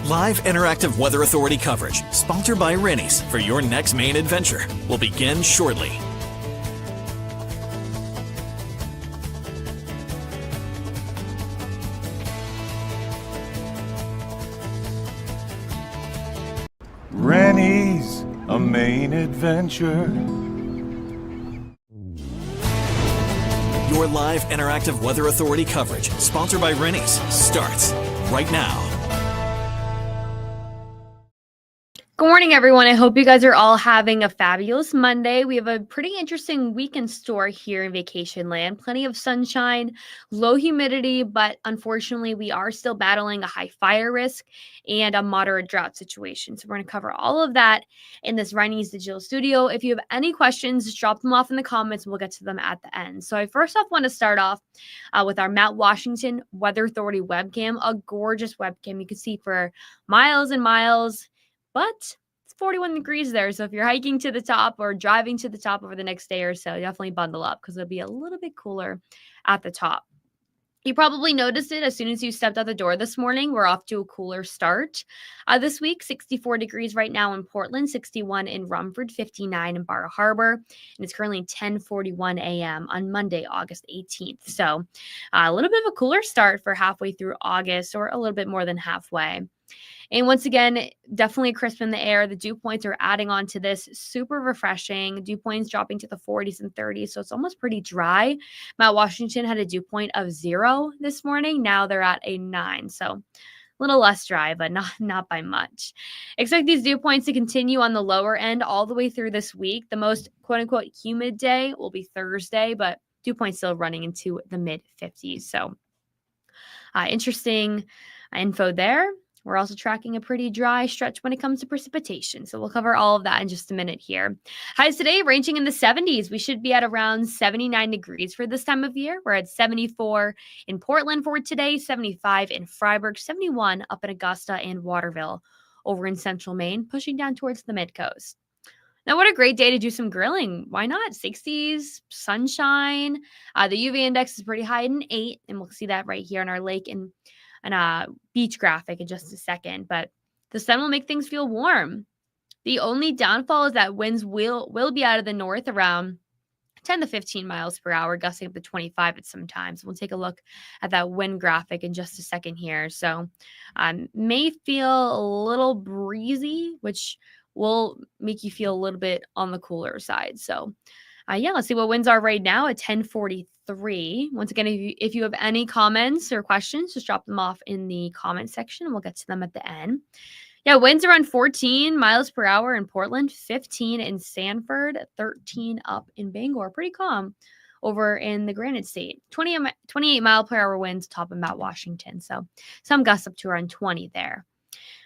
Live interactive Weather Authority coverage, sponsored by Rennie's, for your next Maine adventure, will begin shortly. Rennie's, a Maine adventure. Your live interactive Weather Authority coverage, sponsored by Rennie's, starts right now. Good morning, everyone. I hope you guys are all having a fabulous Monday. We have a pretty interesting week in store here in vacation land. Plenty of sunshine, low humidity, but unfortunately, we are still battling a high fire risk and a moderate drought situation. So we're going to cover all of that in this Rennie's Digital Studio. If you have any questions, just drop them off in the comments and we'll get to them at the end. So I first off want to start off with our Mount Washington Weather Authority webcam, a gorgeous webcam you can see for miles and miles. But it's 41 degrees there. So if you're hiking to the top or driving to the top over the next day or so, definitely bundle up because it'll be a little bit cooler at the top. You probably noticed it as soon as you stepped out the door this morning. We're off to a cooler start this week. 64 degrees right now in Portland, 61 in Rumford, 59 in Bar Harbor. And it's currently 10:41 a.m. on Monday, August 18th. So a little bit of a cooler start for halfway through August, or a little bit more than halfway. And once again, definitely crisp in the air. The dew points are adding on to this. Super refreshing. Dew points dropping to the 40s and 30s. So it's almost pretty dry. Mount Washington had a dew point of 0 this morning. Now they're at a 9. So a little less dry, but not by much. Expect these dew points to continue on the lower end all the way through this week. The most quote unquote humid day will be Thursday, but dew points still running into the mid 50s. So interesting info there. We're also tracking a pretty dry stretch when it comes to precipitation. So we'll cover all of that in just a minute here. Highs today ranging in the 70s. We should be at around 79 degrees for this time of year. We're at 74 in Portland for today, 75 in Freiburg, 71 up in Augusta and Waterville over in central Maine, pushing down towards the mid-coast. Now, what a great day to do some grilling. Why not? 60s, sunshine. The UV index is pretty high at an 8, and we'll see that right here on our lake and a beach graphic in just a second, but the sun will make things feel warm. The only downfall is that winds will be out of the north around 10 to 15 miles per hour, gusting up to 25 at some times. We'll take a look at that wind graphic in just a second here. So may feel a little breezy, which will make you feel a little bit on the cooler side. So let's see what winds are right now at 10:43. Once again, if you have any comments or questions, just drop them off in the comment section and we'll get to them at the end. Yeah, winds around 14 miles per hour in Portland, 15 in Sanford, 13 up in Bangor. Pretty calm over in the Granite State. 28 mile per hour winds top of Mount Washington. So some gusts up to around 20 there.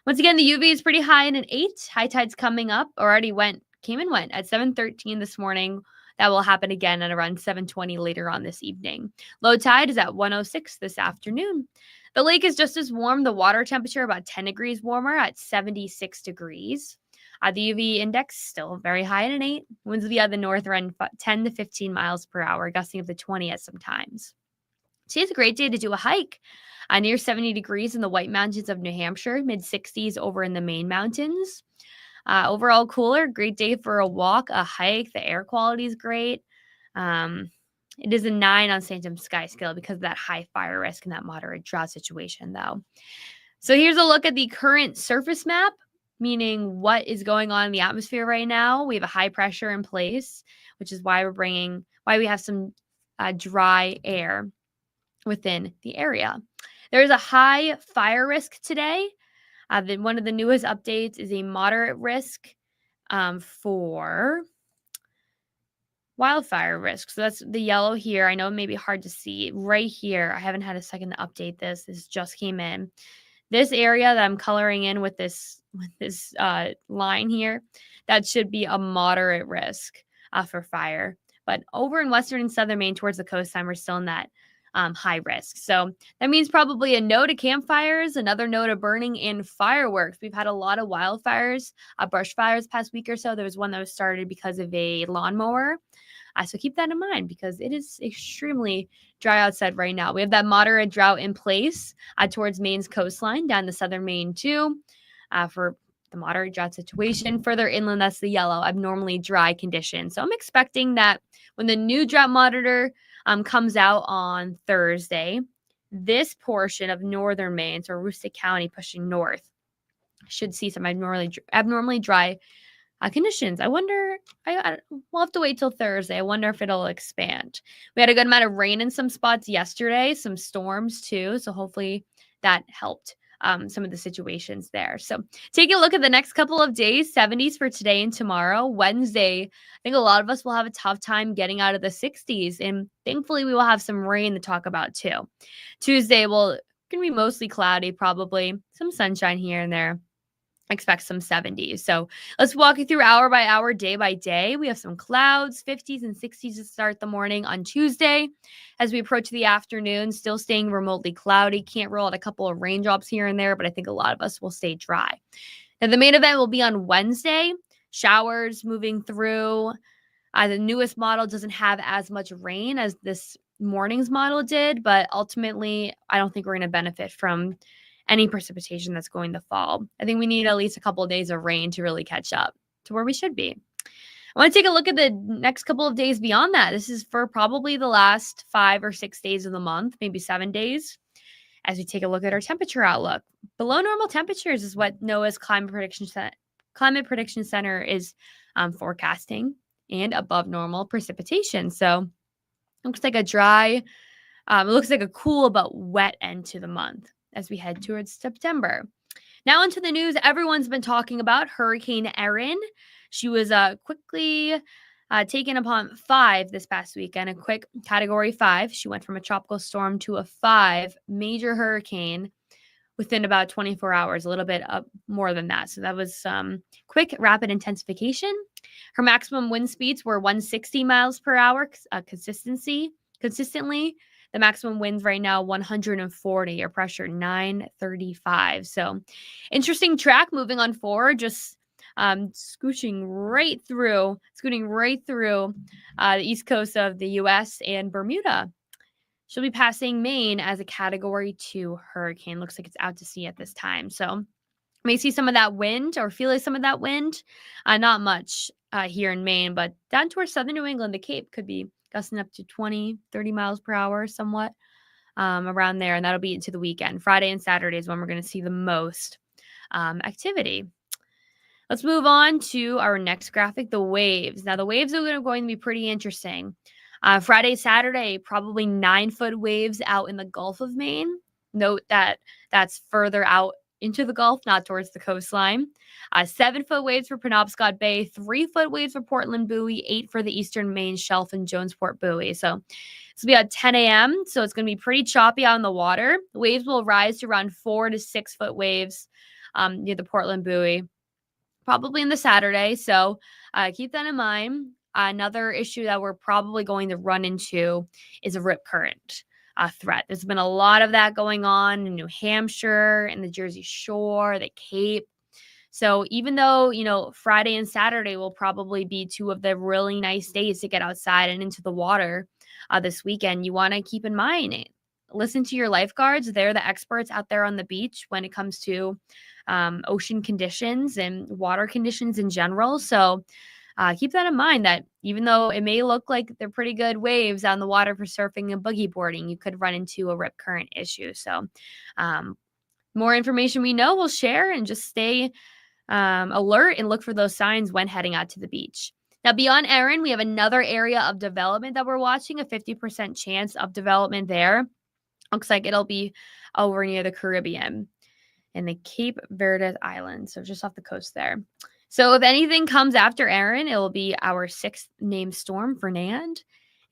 Once again, the UV is pretty high in an 8. High tide's coming up, came and went at 7:13 this morning. That will happen again at around 7:20 later on this evening. Low tide is at 1:06 this afternoon. The lake is just as warm. The water temperature about 10 degrees warmer at 76 degrees. The UV index still very high at an 8. Winds will be out of the north around 10 to 15 miles per hour, gusting up to 20 at some times. Today's a great day to do a hike. Near 70 degrees in the White Mountains of New Hampshire, mid 60s over in the Maine Mountains. Overall cooler, great day for a walk, a hike. The air quality is great. It is a 9 on Phantom Sky Scale because of that high fire risk and that moderate drought situation, though. So here's a look at the current surface map, meaning what is going on in the atmosphere right now. We have a high pressure in place, which is why we have some dry air within the area. There is a high fire risk today. One of the newest updates is a moderate risk for wildfire risk. So that's the yellow here. I know it may be hard to see right here. I haven't had a second to update this. This just came in. This area that I'm coloring in with this line here, that should be a moderate risk for fire. But over in western and southern Maine towards the coastline, we're still in that high risk. So that means probably a no to campfires, another no to burning and fireworks. We've had a lot of wildfires, brush fires past week or so. There was one that was started because of a lawnmower. So keep that in mind because it is extremely dry outside right now. We have that moderate drought in place towards Maine's coastline, down the southern Maine too, for the moderate drought situation. Further inland, that's the yellow, abnormally dry conditions. So I'm expecting that when the new drought monitor comes out on Thursday, this portion of northern Maine, so Aroostook County pushing north, should see some abnormally dry conditions. I wonder, we'll have to wait till Thursday. I wonder if it'll expand. We had a good amount of rain in some spots yesterday, some storms too. So hopefully that helped some of the situations there. So take a look at the next couple of days, 70s for today and tomorrow. Wednesday, I think a lot of us will have a tough time getting out of the 60s. And thankfully we will have some rain to talk about too. Tuesday will going to be mostly cloudy, probably some sunshine here and there. Expect some 70s. So let's walk you through hour by hour, day by day. We have some clouds, 50s and 60s to start the morning on Tuesday. As we approach the afternoon, still staying remotely cloudy. Can't rule out a couple of raindrops here and there, but I think a lot of us will stay dry. Now, the main event will be on Wednesday. Showers moving through. The newest model doesn't have as much rain as this morning's model did, but ultimately, I don't think we're going to benefit from any precipitation that's going to fall. I think we need at least a couple of days of rain to really catch up to where we should be. I want to take a look at the next couple of days beyond that. This is for probably the last 5 or 6 days of the month, maybe 7 days, as we take a look at our temperature outlook. Below normal temperatures is what NOAA's Climate Prediction Center is forecasting, and above normal precipitation. So it looks like it looks like a cool but wet end to the month as we head towards September. Now into the news everyone's been talking about, Hurricane Erin. She was quickly taken upon 5 this past weekend, a quick Category 5. She went from a tropical storm to a 5 major hurricane within about 24 hours, a little bit more than that. So that was quick, rapid intensification. Her maximum wind speeds were 160 miles per hour consistently. The maximum winds right now, 140, or pressure 935. So interesting track moving on forward, just scooting right through the east coast of the U.S. and Bermuda. She'll be passing Maine as a Category 2 hurricane. Looks like it's out to sea at this time. So may see some of that wind or feel some of that wind. Not much here in Maine, but down towards southern New England, the Cape could be gusting up to 20, 30 miles per hour, somewhat around there. And that'll be into the weekend. Friday and Saturday is when we're going to see the most activity. Let's move on to our next graphic, the waves. Now, the waves are going to be pretty interesting. Friday, Saturday, probably 9-foot waves out in the Gulf of Maine. Note that that's further out into the Gulf, not towards the coastline. 7-foot waves for Penobscot Bay, 3-foot waves for Portland Buoy, 8 for the Eastern Maine Shelf and Jonesport Buoy. So this will be at 10 a.m. So it's going to be pretty choppy out in the water. The waves will rise to around 4 to 6-foot waves near the Portland Buoy, probably in the Saturday. So keep that in mind. Another issue that we're probably going to run into is a rip current threat. There's been a lot of that going on in New Hampshire, in the Jersey Shore, the Cape. So even though, Friday and Saturday will probably be 2 of the really nice days to get outside and into the water this weekend, you want to keep in mind, listen to your lifeguards. They're the experts out there on the beach when it comes to ocean conditions and water conditions in general. So keep that in mind, that even though it may look like they're pretty good waves on the water for surfing and boogie boarding, you could run into a rip current issue. So more information we know, we'll share, and just stay alert and look for those signs when heading out to the beach. Now, beyond Erin, we have another area of development that we're watching, a 50% chance of development there. Looks like it'll be over near the Caribbean in the Cape Verde Islands, so just off the coast there. So if anything comes after Erin, it will be our 6th named storm, Fernand,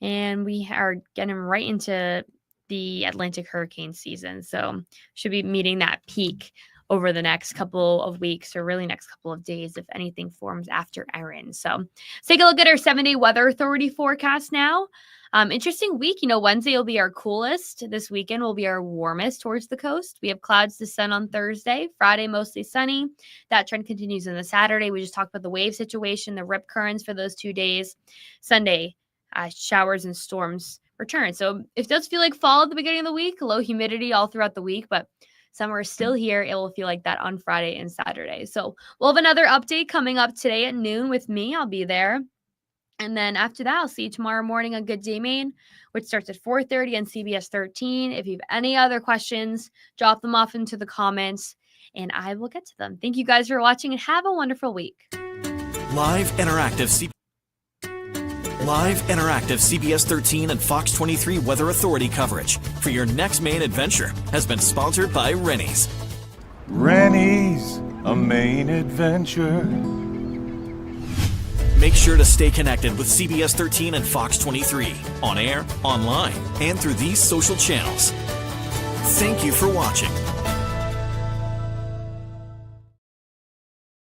and we are getting right into the Atlantic hurricane season. So should be meeting that peak over the next couple of weeks, or really next couple of days, if anything forms after Erin. So let's take a look at our 7-day weather authority forecast now. Interesting week. Wednesday will be our coolest. This weekend will be our warmest towards the coast. We have clouds to sun on Thursday. Friday, mostly sunny. That trend continues on the Saturday. We just talked about the wave situation, the rip currents for those 2 days. Sunday, showers and storms return. So it does feel like fall at the beginning of the week, low humidity all throughout the week, but summer is still here. It will feel like that on Friday and Saturday. So we'll have another update coming up today at noon with me. I'll be there. And then after that, I'll see you tomorrow morning on Good Day Maine, which starts at 4:30 on CBS 13. If you have any other questions, drop them off into the comments and I will get to them. Thank you guys for watching and have a wonderful week. Live interactive CBS 13 and Fox 23 Weather Authority coverage for your next Maine adventure has been sponsored by Rennie's. Rennie's, a Maine adventure. Make sure to stay connected with CBS 13 and Fox 23 on air, online, and through these social channels. Thank you for watching.